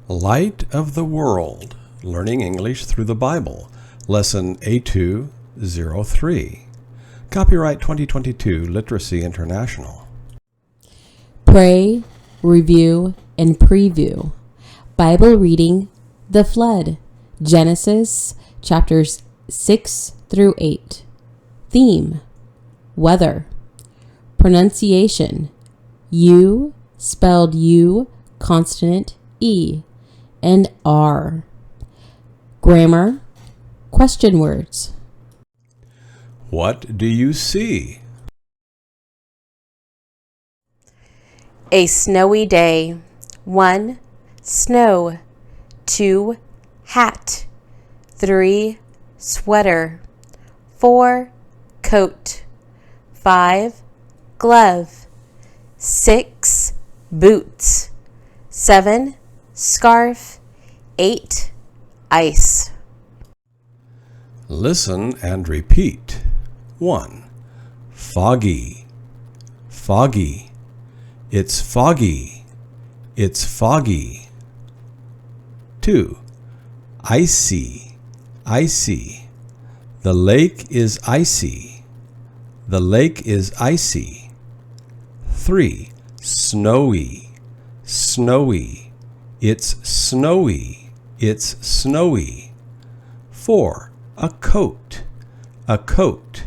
Light of the World, Learning English Through the Bible, Lesson A203. Copyright 2022, Literacy International. Pray, review, and preview. Bible reading, The Flood, Genesis, chapters 6 through 8. Theme, Weather. Pronunciation, U, spelled U, consonant E, and R. Grammar, question words. What do you see? A snowy day. 1. Snow. 2. Hat. 3. Sweater. 4. Coat. 5. Glove. 6. Boots. 7. Scarf. 8. Ice. Listen and repeat. 1. Foggy. Foggy. It's foggy. It's foggy. 2. Icy. Icy. The lake is icy. The lake is icy. 3. Snowy. Snowy. It's snowy. It's snowy. 4. A coat. A coat.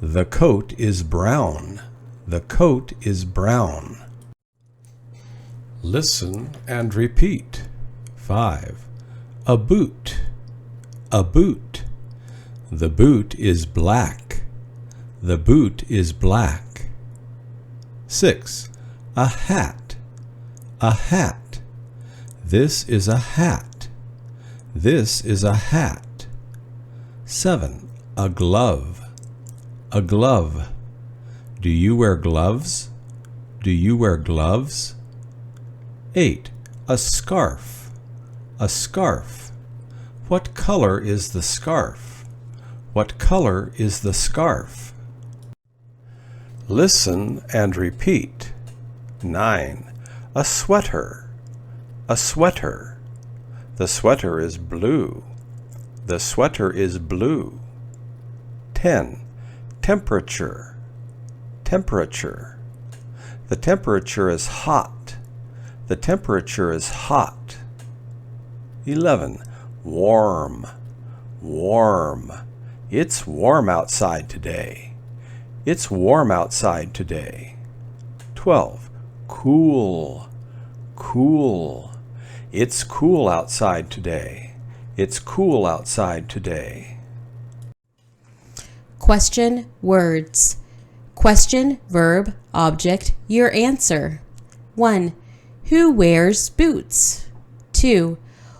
The coat is brown. The coat is brown. Listen and repeat. 5. A boot. A boot. The boot is black. The boot is black. 6. A hat. A hat. This is a hat. This is a hat. 7. A glove. A glove. Do you wear gloves? Do you wear gloves? 8. A scarf. A scarf. What color is the scarf? What color is the scarf? Listen and repeat. 9. A sweater. A sweater. The sweater is blue. The sweater is blue. 10. Temperature. Temperature. The temperature is hot. The temperature is hot. 11. Warm. Warm. It's warm outside today. It's warm outside today. 12. Cool. Cool. It's cool outside today. It's cool outside today. Question words. Question, verb, object, your answer. 1. Who wears boots? 2.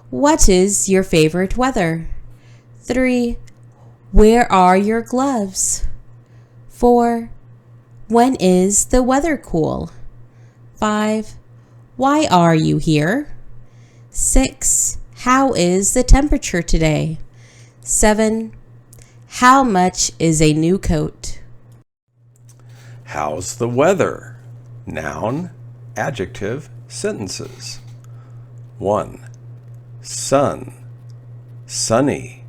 What is your favorite weather? 3. Where are your gloves? 4. When is the weather cool? 5. Why are you here? 6. How is the temperature today? 7. How much is a new coat? How's the weather? Noun, adjective, sentences. 1. Sun. Sunny.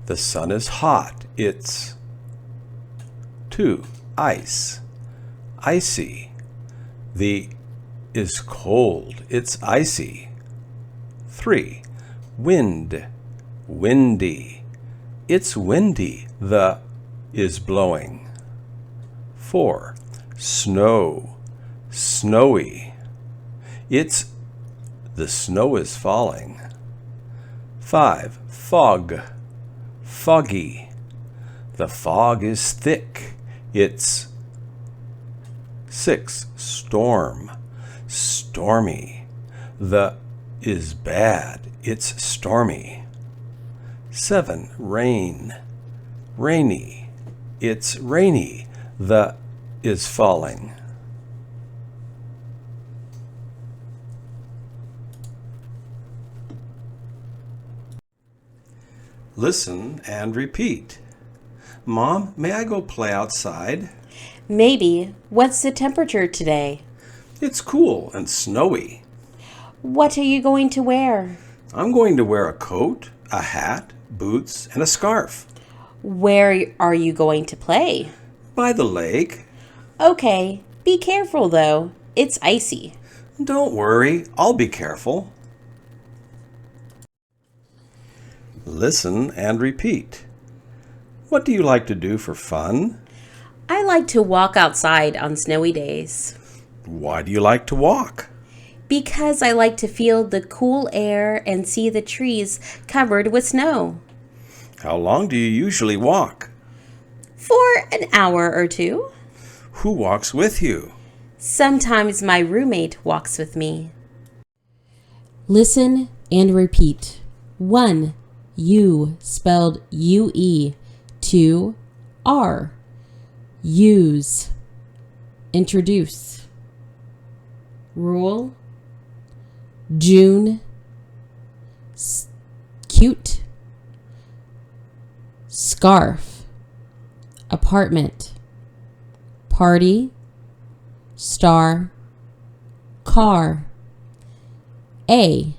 The sun is hot. It's. 2. Ice. Icy. The is cold. It's icy. 3. Wind. Windy. It's windy. The is blowing. 4. Snow. Snowy. It's the snow is falling. 5. Fog. Foggy. The fog is thick. It's. 6. Storm. Stormy. The is bad. It's stormy. 7. Rain. Rainy. It's rainy. The is falling. Listen and repeat. Mom, may I go play outside? Maybe. What's the temperature today? It's cool and snowy. What are you going to wear? I'm going to wear a coat, a hat, boots, and a scarf. Where are you going to play? By the lake. Okay, be careful though. It's icy. Don't worry, I'll be careful. Listen and repeat. What do you like to do for fun? I like to walk outside on snowy days. Why do you like to walk? Because I like to feel the cool air and see the trees covered with snow. How long do you usually walk? For an hour or two. Who walks with you? Sometimes my roommate walks with me. Listen and repeat. 1. U, spelled U-E. 2. R. Use. Introduce. Rule. June. Cute. Scarf. Apartment. Party. Star. Car. A.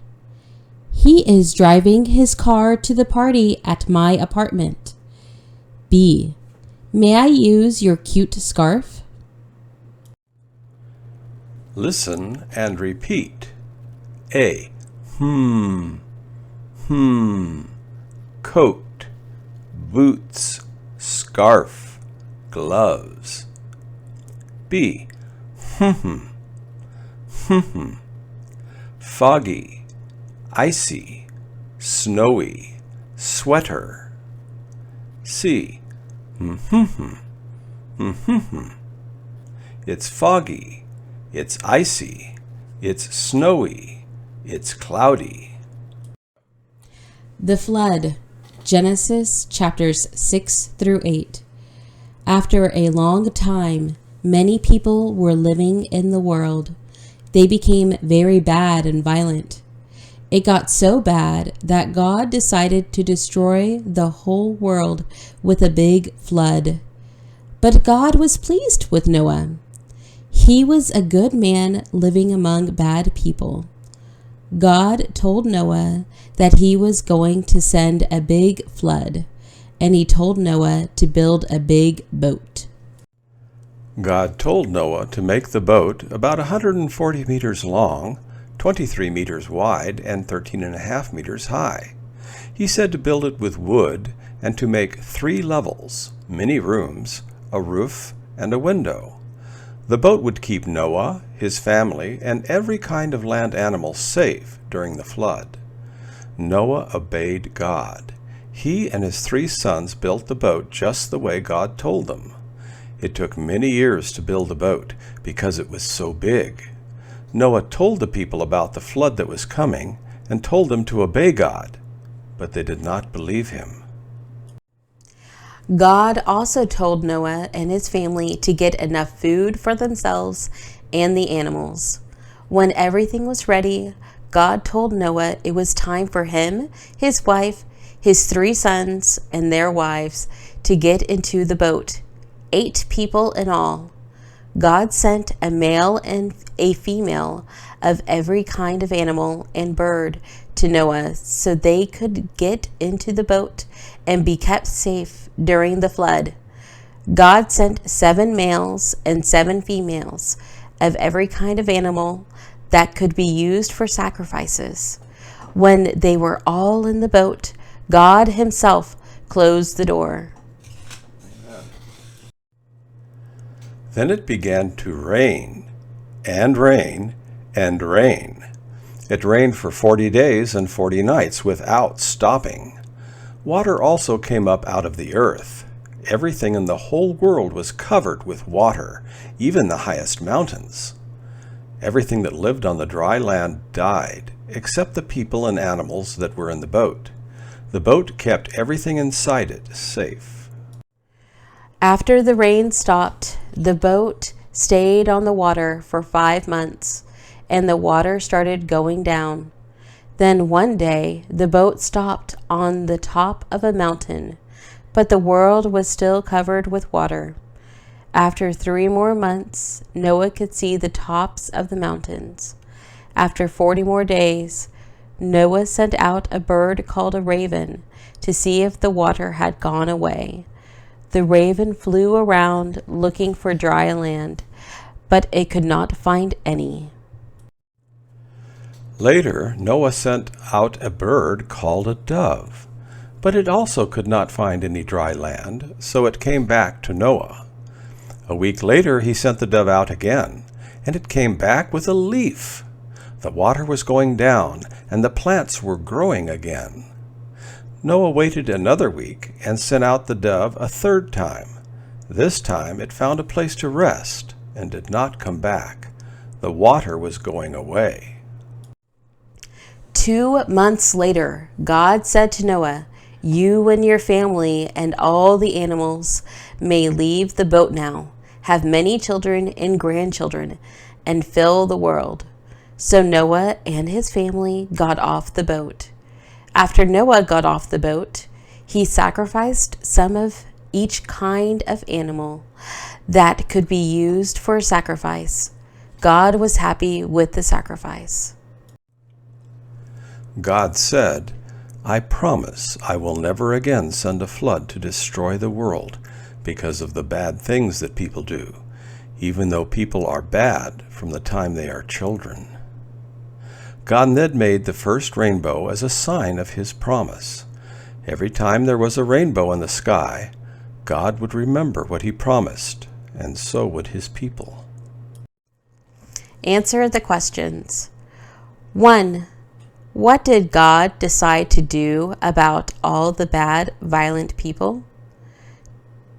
He is driving his car to the party at my apartment. B. May I use your cute scarf? Listen and repeat. A. Coat, boots, scarf, gloves. B. Foggy, icy, snowy, sweater. C. It's foggy, it's icy, it's snowy, it's cloudy. The flood. Genesis chapters 6 through 8. After a long time, many people were living in the world. They became very bad and violent. It got so bad that God decided to destroy the whole world with a big flood. But God was pleased with Noah. He was a good man living among bad people. God told Noah that he was going to send a big flood, and he told Noah to build a big boat. God told Noah to make the boat about 140 meters long, 23 meters wide, and 13.5 meters high. He said to build it with wood and to make 3 levels, many rooms, a roof, and a window. The boat would keep Noah, his family, and every kind of land animal safe during the flood. Noah obeyed God. He and his 3 sons built the boat just the way God told them. It took many years to build the boat because it was so big. Noah told the people about the flood that was coming and told them to obey God, but they did not believe him. God also told Noah and his family to get enough food for themselves and the animals. When everything was ready, God told Noah it was time for him, his wife, his 3 sons, and their wives to get into the boat, 8 people in all. God sent a male and a female of every kind of animal and bird to Noah so they could get into the boat and be kept safe during the flood. God sent 7 males and 7 females of every kind of animal that could be used for sacrifices. When they were all in the boat, God himself closed the door. Then it began to rain, and rain, and rain. It rained for 40 days and 40 nights without stopping. Water also came up out of the earth. Everything in the whole world was covered with water, even the highest mountains. Everything that lived on the dry land died, except the people and animals that were in the boat. The boat kept everything inside it safe. After the rain stopped, the boat stayed on the water for 5 months, and the water started going down. Then one day, the boat stopped on the top of a mountain, but the world was still covered with water. After 3 more months, Noah could see the tops of the mountains. After 40 more days, Noah sent out a bird called a raven to see if the water had gone away. The raven flew around looking for dry land, but it could not find any. Later, Noah sent out a bird called a dove, but it also could not find any dry land, so it came back to Noah. A week later, he sent the dove out again, and it came back with a leaf. The water was going down, and the plants were growing again. Noah waited another week and sent out the dove a third time. This time it found a place to rest and did not come back. The water was going away. 2 months later, God said to Noah, "You and your family and all the animals may leave the boat now, have many children and grandchildren, and fill the world." So Noah and his family got off the boat. After Noah got off the boat, he sacrificed some of each kind of animal that could be used for a sacrifice. God was happy with the sacrifice. God said, "I promise I will never again send a flood to destroy the world because of the bad things that people do, even though people are bad from the time they are children." God then made the first rainbow as a sign of his promise. Every time there was a rainbow in the sky, God would remember what he promised, and so would his people. Answer the questions. 1. What did God decide to do about all the bad, violent people?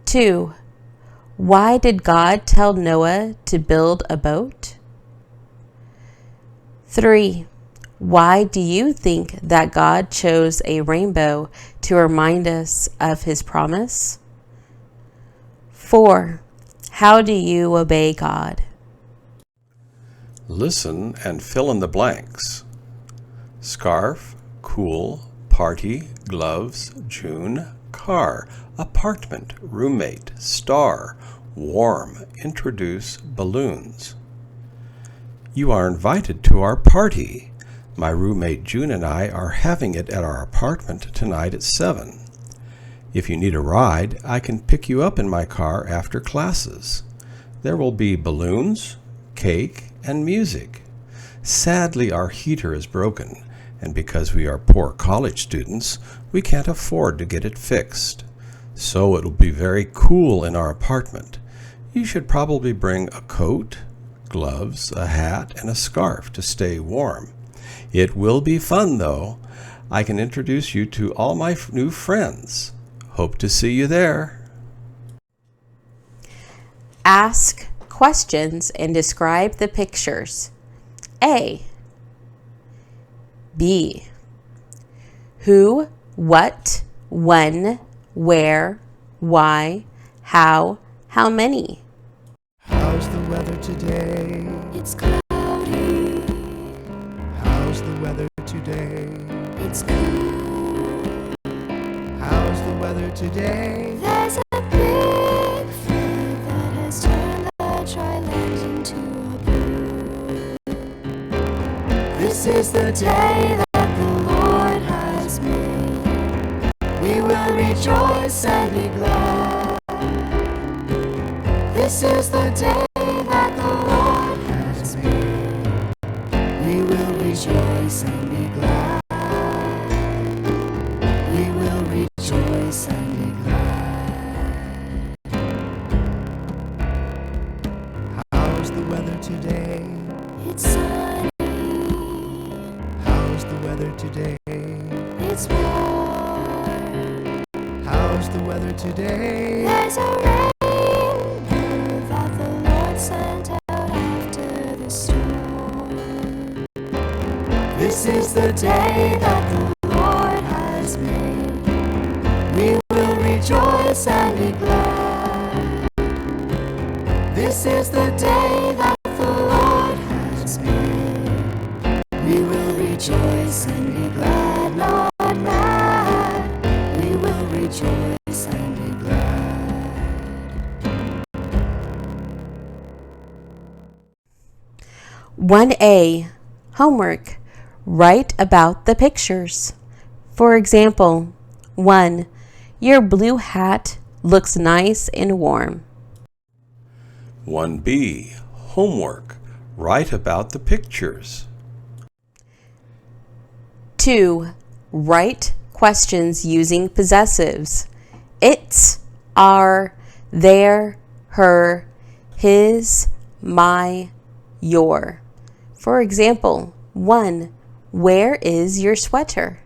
2. Why did God tell Noah to build a boat? 3. Why do you think that God chose a rainbow to remind us of his promise? 4. How do you obey God? Listen and fill in the blanks. Scarf, cool, party, gloves, June, car, apartment, roommate, star, warm, introduce, balloons. You are invited to our party. My roommate June and I are having it at our apartment tonight at 7. If you need a ride, I can pick you up in my car after classes. There will be balloons, cake, and music. Sadly, our heater is broken, and because we are poor college students, we can't afford to get it fixed. So it will be very cool in our apartment. You should probably bring a coat, gloves, a hat, and a scarf to stay warm. It will be fun, though. I can introduce you to all my new friends. Hope to see you there. Ask questions and describe the pictures. A. B. Who, what, when, where, why, how many? How's the weather today? It's cloudy. How's the weather today? It's cool. How's the weather today? There's a big flood that has turned the dry land into a pool. This is the day that the Lord has made. We will rejoice and be glad. This is the day that the Lord has made. We will rejoice and be glad. We will rejoice and be glad. How's the weather today? It's sunny. How's the weather today? It's warm. How's the weather today? There's a rainbow that the Lord sent out after the storm. This is the day that the Lord has made. We will rejoice and be glad. This is the day that the Lord has made. We will rejoice and be glad, not mad. We will rejoice and be glad. 1A. Homework. Write about the pictures. For example, 1. Your blue hat looks nice and warm. 1B. Homework. Write about the pictures. 2. Write questions using possessives. It's, our, their, her, his, my, your. For example, 1. Where is your sweater?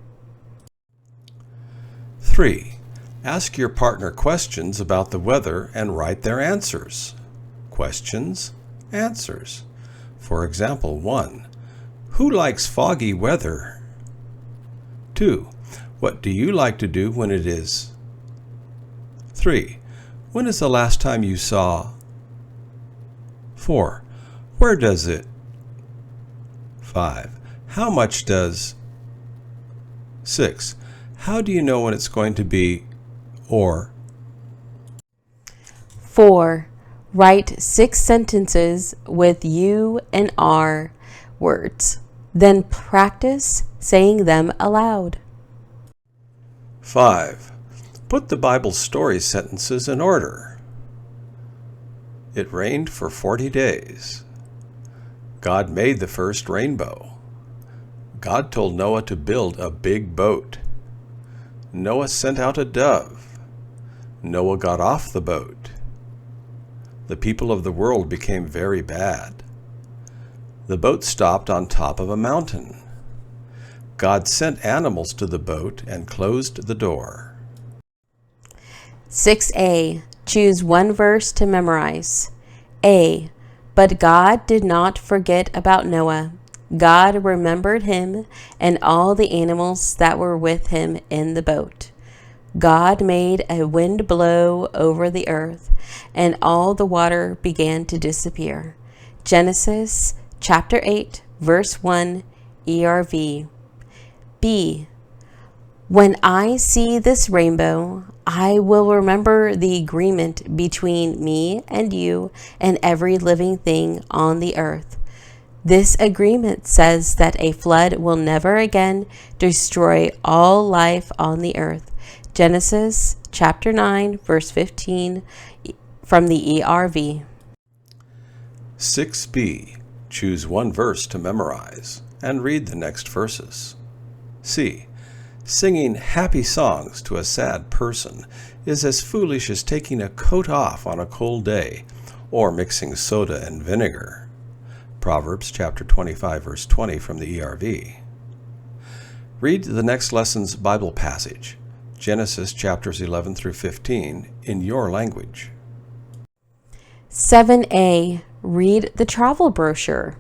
3. Ask your partner questions about the weather and write their answers. Questions, answers. For example, 1. Who likes foggy weather? 2. What do you like to do when it is? 3. When is the last time you saw? 4. Where does it? 5. How much does? 6. How do you know when it's going to be? Or 4. Write 6 sentences with you and are words. Then practice saying them aloud. 5. Put the Bible story sentences in order. It rained for 40 days. God made the first rainbow. God told Noah to build a big boat. Noah sent out a dove. Noah got off the boat. The people of the world became very bad. The boat stopped on top of a mountain. God sent animals to the boat and closed the door. 6a. Choose one verse to memorize. A. But God did not forget about Noah. God remembered him and all the animals that were with him in the boat. God made a wind blow over the earth, and all the water began to disappear. Genesis chapter 8, verse 1, ERV. B. When I see this rainbow, I will remember the agreement between me and you and every living thing on the earth. This agreement says that a flood will never again destroy all life on the earth. Genesis chapter 9, verse 15 from the ERV. 6b. Choose one verse to memorize and read the next verses. C. Singing happy songs to a sad person is as foolish as taking a coat off on a cold day or mixing soda and vinegar. Proverbs chapter 25, verse 20 from the ERV. Read the next lesson's Bible passage, Genesis chapters 11 through 15, in your language. 7a. Read the travel brochure.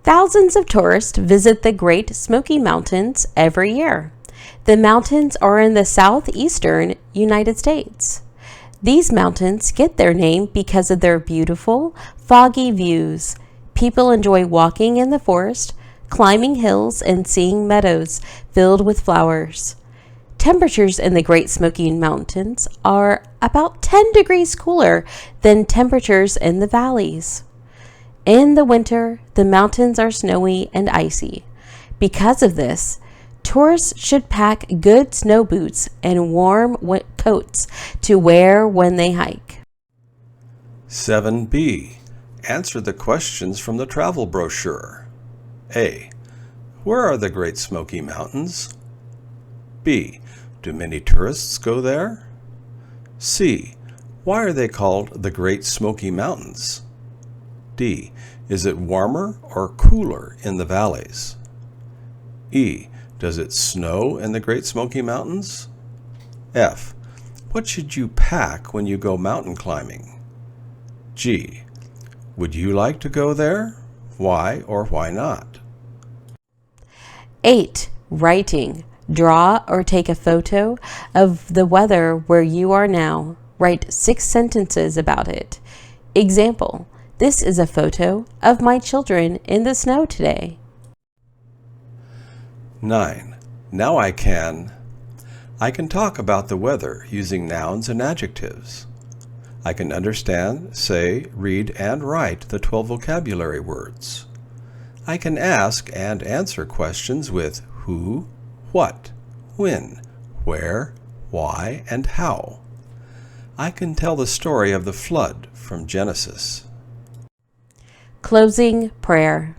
Thousands of tourists visit the Great Smoky Mountains every year. The mountains are in the southeastern United States. These mountains get their name because of their beautiful, foggy views. People enjoy walking in the forest, climbing hills, and seeing meadows filled with flowers. Temperatures in the Great Smoky Mountains are about 10 degrees cooler than temperatures in the valleys. In the winter, the mountains are snowy and icy. Because of this, tourists should pack good snow boots and warm coats to wear when they hike. 7b. Answer the questions from the travel brochure. A. Where are the Great Smoky Mountains? B. Do many tourists go there? C. Why are they called the Great Smoky Mountains? D. Is it warmer or cooler in the valleys? E. Does it snow in the Great Smoky Mountains? F. What should you pack when you go mountain climbing? G. Would you like to go there? Why or why not? 8. Writing. Draw or take a photo of the weather where you are now. Write 6 sentences about it. Example. This is a photo of my children in the snow today. 9. Now I can talk about the weather using nouns and adjectives. I can understand, say, read, and write the 12 vocabulary words. I can ask and answer questions with who, what, when, where, why, and how. I can tell the story of the flood from Genesis. Closing prayer.